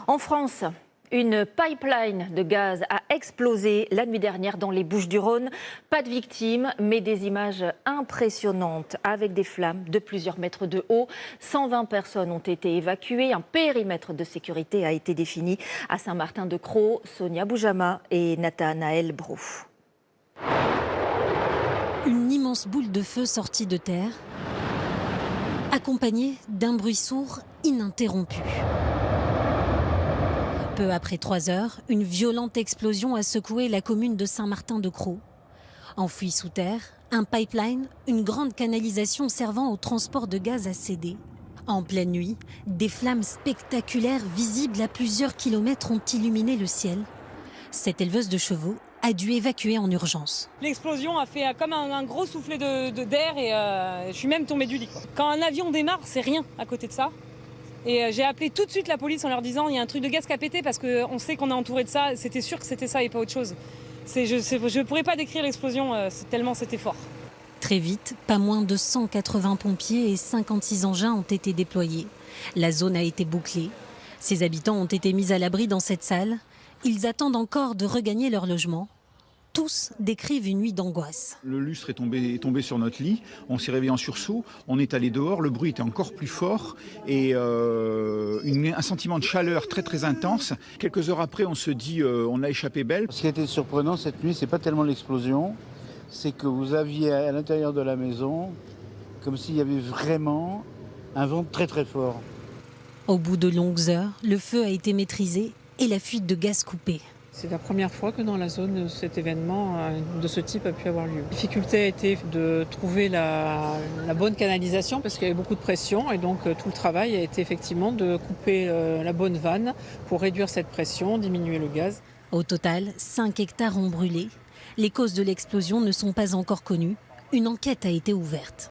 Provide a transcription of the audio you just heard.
En France, une pipeline de gaz a explosé la nuit dernière dans les Bouches-du-Rhône. Pas de victimes, mais des images impressionnantes avec des flammes de plusieurs mètres de haut. 120 personnes ont été évacuées. Un périmètre de sécurité a été défini à Saint-Martin-de-Crau. Sonia Boujama et Nathanaël Brou. Une immense boule de feu sortie de terre, accompagnée d'un bruit sourd ininterrompu. Peu après 3 heures, une violente explosion a secoué la commune de Saint-Martin-de-Crau. Enfouie sous terre, un pipeline, une grande canalisation servant au transport de gaz a cédé. En pleine nuit, des flammes spectaculaires visibles à plusieurs kilomètres ont illuminé le ciel. Cette éleveuse de chevaux a dû évacuer en urgence. L'explosion a fait comme un gros soufflet d'air et je suis même tombée du lit. Quand un avion démarre, c'est rien à côté de ça. Et j'ai appelé tout de suite la police en leur disant il y a un truc de gaz qui a pété parce qu'on sait qu'on est entouré de ça. C'était sûr que c'était ça et pas autre chose. Je ne pourrais pas décrire l'explosion tellement c'était fort. Très vite, pas moins de 180 pompiers et 56 engins ont été déployés. La zone a été bouclée. Ses habitants ont été mis à l'abri dans cette salle. Ils attendent encore de regagner leur logement. Tous décrivent une nuit d'angoisse. Le lustre est tombé sur notre lit, on s'est réveillé en sursaut, on est allé dehors, le bruit était encore plus fort et un sentiment de chaleur très très intense. Quelques heures après, on se dit on a échappé belle. Ce qui a été surprenant cette nuit, c'est pas tellement l'explosion, c'est que vous aviez à l'intérieur de la maison comme s'il y avait vraiment un vent très très fort. Au bout de longues heures, le feu a été maîtrisé et la fuite de gaz coupée. C'est la première fois que dans la zone, cet événement de ce type a pu avoir lieu. La difficulté a été de trouver la bonne canalisation parce qu'il y avait beaucoup de pression et donc tout le travail a été effectivement de couper la bonne vanne pour réduire cette pression, diminuer le gaz. Au total, 5 hectares ont brûlé. Les causes de l'explosion ne sont pas encore connues. Une enquête a été ouverte.